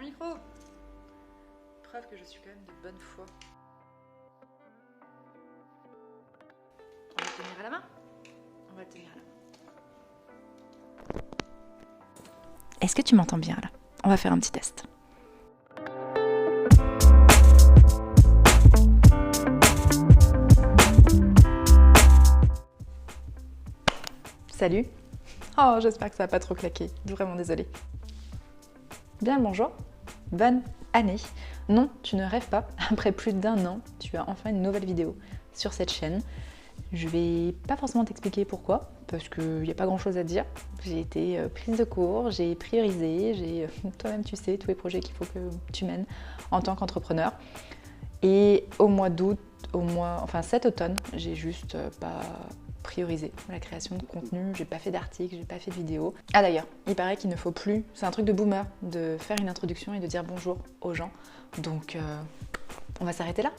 micro. Preuve que je suis quand même de bonne foi. On va le tenir à la main. On va le tenir à la main. Est-ce que tu m'entends bien là? On va faire un petit test. Salut. Oh, j'espère que ça va pas trop claquer. Vraiment désolée. Bien le bonjour. Bonne année. Non, tu ne rêves pas. Après plus d'1 an, tu as enfin une nouvelle vidéo sur cette chaîne. Je vais pas forcément t'expliquer pourquoi, parce qu'il n'y a pas grand chose à dire. J'ai été prise de court, j'ai priorisé, j'ai toi-même tu sais tous les projets qu'il faut que tu mènes en tant qu'entrepreneur. Et au mois d'août, cet automne, j'ai juste pas priorisé la création de contenu, j'ai pas fait d'articles, j'ai pas fait de vidéos. Ah d'ailleurs, il paraît qu'il ne faut plus, c'est un truc de boomer, de faire une introduction et de dire bonjour aux gens. Donc on va s'arrêter là.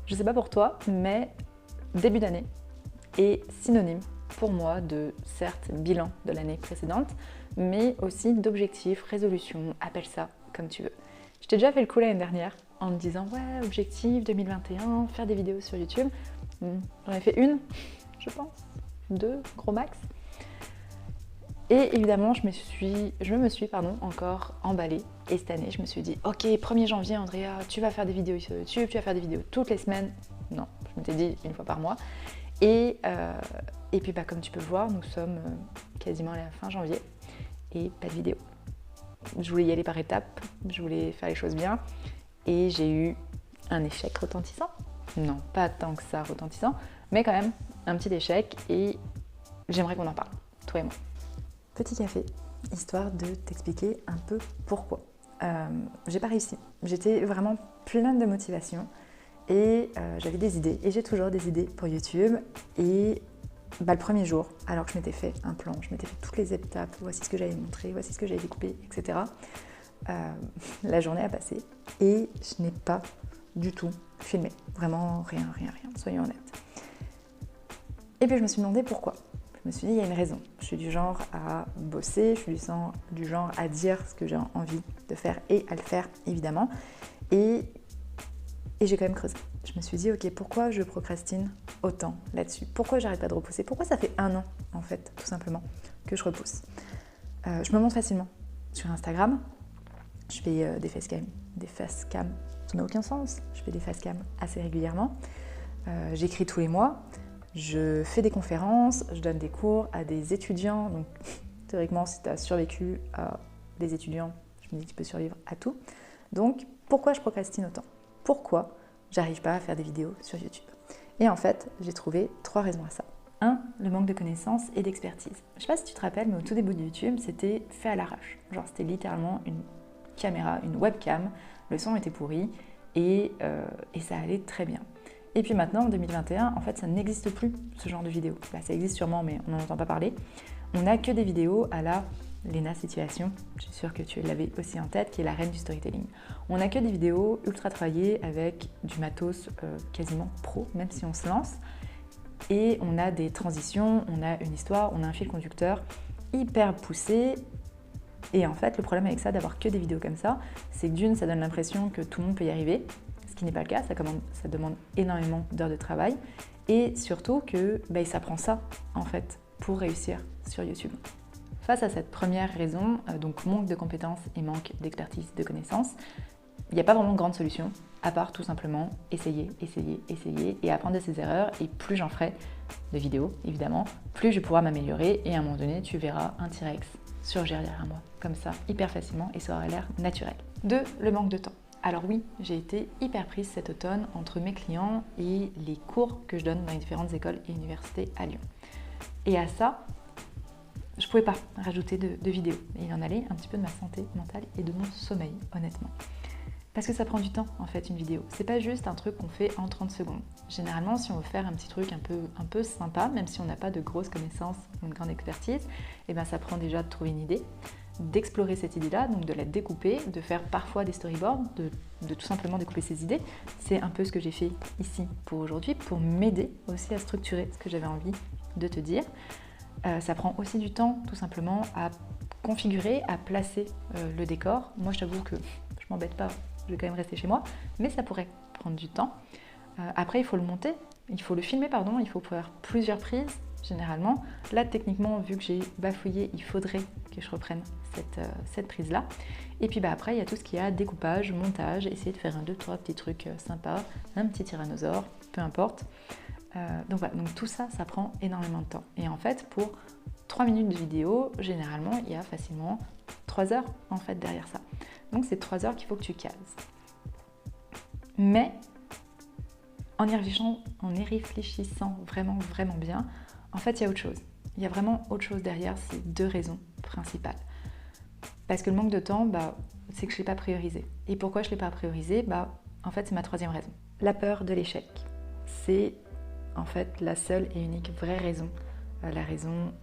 Je sais pas pour toi, mais début d'année est synonyme pour moi de, certes, bilan de l'année précédente, mais aussi d'objectifs, résolutions, appelle ça comme tu veux. Je t'ai déjà fait le coup l'année dernière en me disant ouais, objectif 2021, faire des vidéos sur YouTube. J'en ai fait une, je pense, 2, gros max. Et évidemment, je me suis encore emballée. Et cette année, je me suis dit, ok, 1er janvier, Andrea, tu vas faire des vidéos sur YouTube, tu vas faire des vidéos toutes les semaines. Non, je m'étais dit 1 fois par mois. Et puis, comme tu peux le voir, nous sommes quasiment à la fin janvier et pas de vidéo. Je voulais y aller par étapes, je voulais faire les choses bien. Et j'ai eu un échec retentissant. Non, pas tant que ça retentissant, mais quand même un petit échec et j'aimerais qu'on en parle, toi et moi. Petit café, histoire de t'expliquer un peu pourquoi. J'ai pas réussi. J'étais vraiment pleine de motivation et j'avais des idées et j'ai toujours des idées pour YouTube. Et le premier jour, alors que je m'étais fait un plan, je m'étais fait toutes les étapes, voici ce que j'avais montré, voici ce que j'avais découpé, etc. La journée a passé et je n'ai pas du tout filmé. Vraiment rien, soyons honnêtes. Et puis je me suis demandé pourquoi. Je me suis dit, il y a une raison. Je suis du genre à bosser, je suis du genre à dire ce que j'ai envie de faire et à le faire, évidemment. Et j'ai quand même creusé. Je me suis dit, ok, pourquoi je procrastine autant là-dessus? Pourquoi j'arrête pas de repousser? Pourquoi ça fait 1 an, en fait, tout simplement, que je repousse? Je me montre facilement sur Instagram. Je fais des facecam, ça n'a aucun sens. Je fais des facecam assez régulièrement. J'écris tous les mois. Je fais des conférences, je donne des cours à des étudiants. Donc, théoriquement, si tu as survécu à des étudiants, je me dis que tu peux survivre à tout. Donc, pourquoi je procrastine autant? Pourquoi j'arrive pas à faire des vidéos sur YouTube? Et en fait, j'ai trouvé 3 raisons à ça. 1, le manque de connaissances et d'expertise. Je sais pas si tu te rappelles, mais au tout début de YouTube, c'était fait à l'arrache. Genre, c'était littéralement une caméra, une webcam, le son était pourri et ça allait très bien. Et puis maintenant, en 2021, en fait, ça n'existe plus, ce genre de vidéo. Là, ça existe sûrement, mais on n'en entend pas parler. On n'a que des vidéos à la Léna Situation, je suis sûre que tu l'avais aussi en tête, qui est la reine du storytelling. On n'a que des vidéos ultra travaillées avec du matos quasiment pro, même si on se lance. Et on a des transitions, on a une histoire, on a un fil conducteur hyper poussé. Et en fait, le problème avec ça, d'avoir que des vidéos comme ça, c'est que d'une, ça donne l'impression que tout le monde peut y arriver. Ce qui n'est pas le cas, ça demande énormément d'heures de travail et surtout que ça prend ça en fait pour réussir sur YouTube. Face à cette première raison, donc manque de compétences et manque d'expertise, de connaissances, il n'y a pas vraiment de grande solution à part tout simplement essayer et apprendre de ses erreurs. Et plus j'en ferai de vidéos évidemment, plus je pourrai m'améliorer et à un moment donné tu verras un T-Rex surgir derrière moi comme ça hyper facilement et ça aura l'air naturel. 2, le manque de temps. Alors oui, j'ai été hyper prise cet automne entre mes clients et les cours que je donne dans les différentes écoles et universités à Lyon. Et à ça, je ne pouvais pas rajouter de vidéos. Et il en allait un petit peu de ma santé mentale et de mon sommeil, honnêtement. Parce que ça prend du temps, en fait, une vidéo. C'est pas juste un truc qu'on fait en 30 secondes. Généralement, si on veut faire un petit truc un peu sympa, même si on n'a pas de grosses connaissances ou une grande expertise, ça prend déjà de trouver une idée, d'explorer cette idée-là, donc de la découper, de faire parfois des storyboards, de tout simplement découper ces idées. C'est un peu ce que j'ai fait ici pour aujourd'hui, pour m'aider aussi à structurer ce que j'avais envie de te dire. Ça prend aussi du temps, tout simplement, à configurer, à placer le décor. Moi, je t'avoue que je je m'embête pas, je vais quand même rester chez moi, mais ça pourrait prendre du temps. Après, il faut le monter, il faut le filmer, pardon, il faut faire plusieurs prises, généralement. Là, techniquement, vu que j'ai bafouillé, il faudrait que je reprenne cette prise-là. Et puis après, il y a tout ce qui est découpage, montage, essayer de faire 1, 2, 3 petits trucs sympas, un petit tyrannosaure, peu importe. Donc voilà, donc tout ça, ça prend énormément de temps. Et en fait, pour 3 minutes de vidéo, généralement, il y a facilement 3 heures en fait derrière ça. Donc c'est 3 heures qu'il faut que tu cases. Mais en y réfléchissant vraiment bien, en fait, il y a autre chose. Il y a vraiment autre chose derrière ces 2 raisons principales. Parce que le manque de temps, c'est que je ne l'ai pas priorisé. Et pourquoi je ne l'ai pas priorisé ? En fait, c'est ma 3e raison. La peur de l'échec. C'est en fait la seule et unique vraie raison, la raison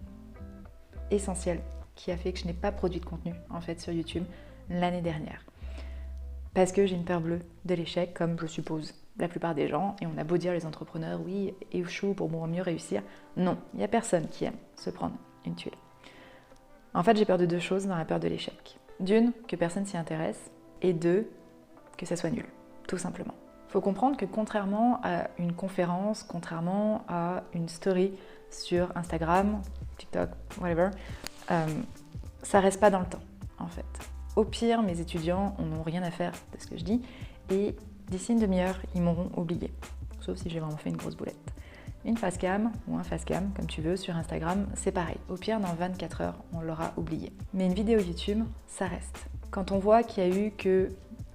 essentielle qui a fait que je n'ai pas produit de contenu en fait sur YouTube l'année dernière. Parce que j'ai une peur bleue de l'échec, comme je suppose la plupart des gens, et on a beau dire les entrepreneurs, oui, échoue pour mieux réussir. Non, il n'y a personne qui aime se prendre une tuile. En fait, j'ai peur de 2 choses dans la peur de l'échec. D'une, que personne s'y intéresse, et 2, que ça soit nul, tout simplement. Il faut comprendre que contrairement à une conférence, contrairement à une story sur Instagram, TikTok, whatever, ça reste pas dans le temps, en fait. Au pire, mes étudiants n'ont rien à faire de ce que je dis, et d'ici une demi-heure, ils m'auront oublié. Sauf si j'ai vraiment fait une grosse boulette. Une facecam ou un facecam, comme tu veux, sur Instagram, c'est pareil. Au pire, dans 24 heures, on l'aura oublié. Mais une vidéo YouTube, ça reste. Quand on voit qu'il y a eu que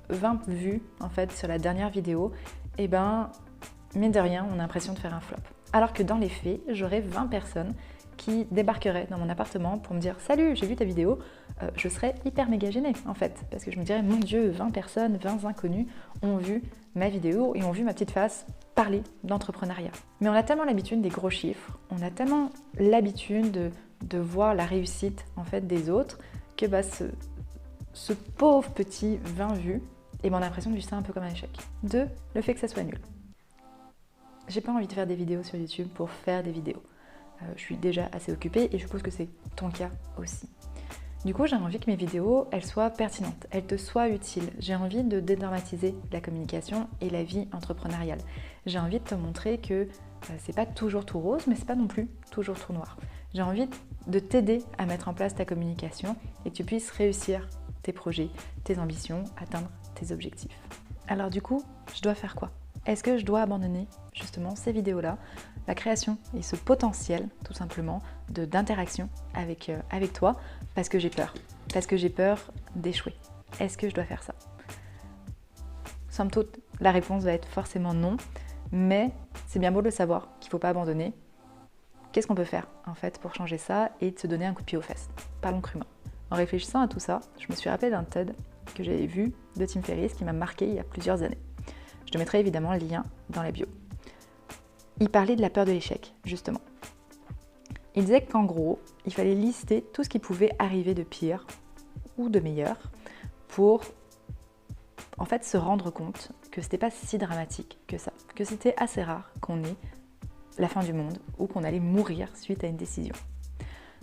20 vues, en fait, sur la dernière vidéo, mine de rien, on a l'impression de faire un flop. Alors que dans les faits, j'aurais 20 personnes qui débarqueraient dans mon appartement pour me dire « Salut, j'ai vu ta vidéo », je serais hyper méga gênée, en fait. Parce que je me dirais « Mon Dieu, 20 personnes, 20 inconnus ont vu ma vidéo et ont vu ma petite face parler d'entrepreneuriat. » Mais on a tellement l'habitude des gros chiffres, on a tellement l'habitude de voir la réussite, en fait, des autres, que ce pauvre petit 20 vues, on a l'impression de vivre ça un peu comme un échec. 2, le fait que ça soit nul. J'ai pas envie de faire des vidéos sur YouTube pour faire des vidéos. Je suis déjà assez occupée et je suppose que c'est ton cas aussi. Du coup, j'ai envie que mes vidéos, elles soient pertinentes, elles te soient utiles. J'ai envie de dédramatiser la communication et la vie entrepreneuriale. J'ai envie de te montrer que c'est pas toujours tout rose, mais c'est pas non plus toujours tout noir. J'ai envie de t'aider à mettre en place ta communication et que tu puisses réussir tes projets, tes ambitions, atteindre tes objectifs. Alors du coup, je dois faire quoi ? Est-ce que je dois abandonner justement ces vidéos-là, la création et ce potentiel tout simplement d'interaction avec toi parce que j'ai peur d'échouer? Est-ce que je dois faire ça? Somme toute, la réponse va être forcément non, mais c'est bien beau de le savoir qu'il ne faut pas abandonner. Qu'est-ce qu'on peut faire en fait pour changer ça et de se donner un coup de pied aux fesses? Parlons crûment. En réfléchissant à tout ça, je me suis rappelé d'un TED que j'avais vu de Tim Ferriss qui m'a marqué il y a plusieurs années. Je te mettrai évidemment le lien dans la bio. Il parlait de la peur de l'échec, justement. Il disait qu'en gros, il fallait lister tout ce qui pouvait arriver de pire ou de meilleur pour en fait se rendre compte que c'était pas si dramatique que ça, que c'était assez rare qu'on ait la fin du monde ou qu'on allait mourir suite à une décision.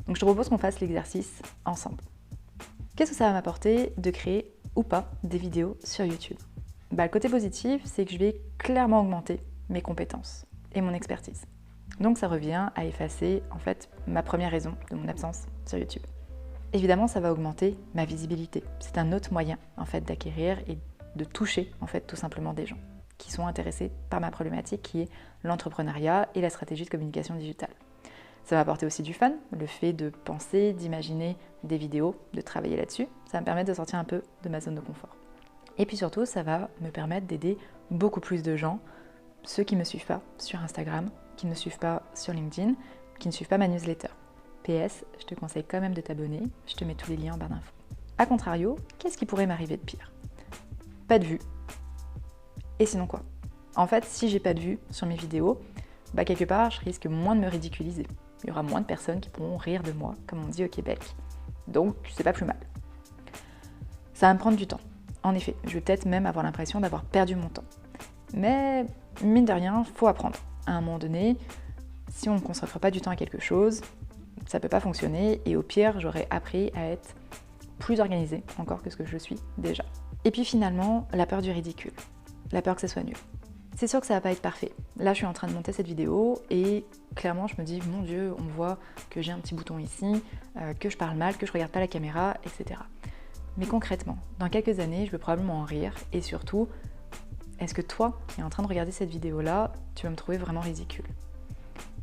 Donc je te propose qu'on fasse l'exercice ensemble. Qu'est-ce que ça va m'apporter de créer ou pas des vidéos sur YouTube? Le côté positif, c'est que je vais clairement augmenter mes compétences et mon expertise. Donc ça revient à effacer en fait ma première raison de mon absence sur YouTube. Évidemment, ça va augmenter ma visibilité. C'est un autre moyen en fait d'acquérir et de toucher en fait tout simplement des gens qui sont intéressés par ma problématique qui est l'entrepreneuriat et la stratégie de communication digitale. Ça va apporter aussi du fun, le fait de penser, d'imaginer des vidéos, de travailler là-dessus. Ça va me permettre de sortir un peu de ma zone de confort. Et puis surtout, ça va me permettre d'aider beaucoup plus de gens, ceux qui ne me suivent pas sur Instagram, qui ne me suivent pas sur LinkedIn, qui ne suivent pas ma newsletter. PS, je te conseille quand même de t'abonner, je te mets tous les liens en barre d'infos. A contrario, qu'est-ce qui pourrait m'arriver de pire? Pas de vues. Et sinon quoi? En fait, si j'ai pas de vues sur mes vidéos, quelque part, je risque moins de me ridiculiser. Il y aura moins de personnes qui pourront rire de moi, comme on dit au Québec. Donc, c'est pas plus mal. Ça va me prendre du temps. En effet, je vais peut-être même avoir l'impression d'avoir perdu mon temps. Mais, mine de rien, faut apprendre. À un moment donné, si on ne consacre pas du temps à quelque chose, ça peut pas fonctionner. Et au pire, j'aurais appris à être plus organisée encore que ce que je suis déjà. Et puis finalement, la peur du ridicule, la peur que ça soit nul. C'est sûr que ça va pas être parfait. Là, je suis en train de monter cette vidéo et clairement, je me dis, mon Dieu, on voit que j'ai un petit bouton ici, que je parle mal, que je regarde pas la caméra, etc. Mais concrètement, dans quelques années, je vais probablement en rire et surtout, est-ce que toi, qui es en train de regarder cette vidéo-là, tu vas me trouver vraiment ridicule?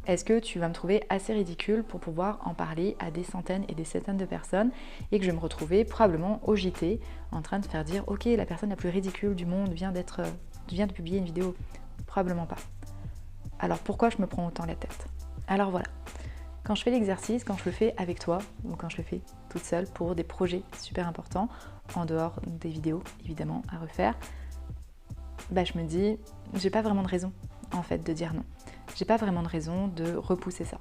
Est-ce que tu vas me trouver assez ridicule pour pouvoir en parler à des centaines et des centaines de personnes et que je vais me retrouver probablement au JT en train de faire dire « Ok, la personne la plus ridicule du monde vient de publier une vidéo ». Probablement pas. Alors pourquoi je me prends autant la tête? Alors voilà, quand je fais l'exercice, quand je le fais avec toi ou quand je le fais toute seule pour des projets super importants, en dehors des vidéos évidemment à refaire, je me dis, j'ai pas vraiment de raison en fait de dire non. J'ai pas vraiment de raison de repousser ça.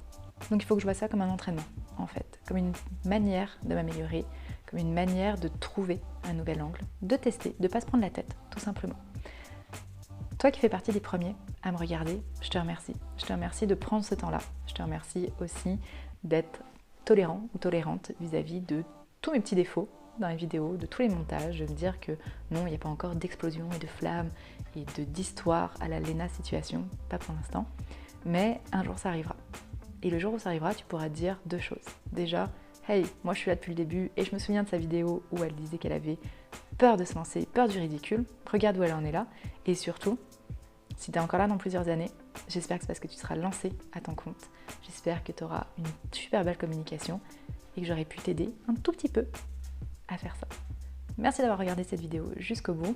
Donc il faut que je vois ça comme un entraînement en fait, comme une manière de m'améliorer, comme une manière de trouver un nouvel angle, de tester, de pas se prendre la tête tout simplement. Toi qui fais partie des premiers à me regarder, je te remercie. Je te remercie de prendre ce temps-là. Je te remercie aussi d'être tolérant ou tolérante vis-à-vis de tous mes petits défauts dans les vidéos, de tous les montages, de me dire que non, il n'y a pas encore d'explosion et de flammes et d'histoire à la Léna situation, pas pour l'instant. Mais un jour ça arrivera. Et le jour où ça arrivera, tu pourras te dire deux choses. Déjà, hey, moi je suis là depuis le début et je me souviens de sa vidéo où elle disait qu'elle avait peur de se lancer, peur du ridicule. Regarde où elle en est là. Et surtout, si tu es encore là dans plusieurs années, j'espère que c'est parce que tu seras lancé à ton compte. J'espère que tu auras une super belle communication et que j'aurai pu t'aider un tout petit peu à faire ça. Merci d'avoir regardé cette vidéo jusqu'au bout.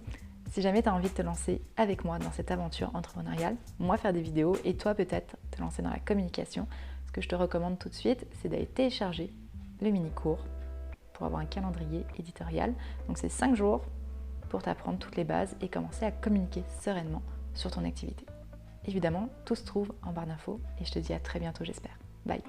Si jamais tu as envie de te lancer avec moi dans cette aventure entrepreneuriale, moi faire des vidéos et toi peut-être te lancer dans la communication, ce que je te recommande tout de suite, c'est d'aller télécharger le mini-cours pour avoir un calendrier éditorial. Donc c'est 5 jours pour t'apprendre toutes les bases et commencer à communiquer sereinement sur ton activité. Évidemment, tout se trouve en barre d'infos et je te dis à très bientôt, j'espère. Bye!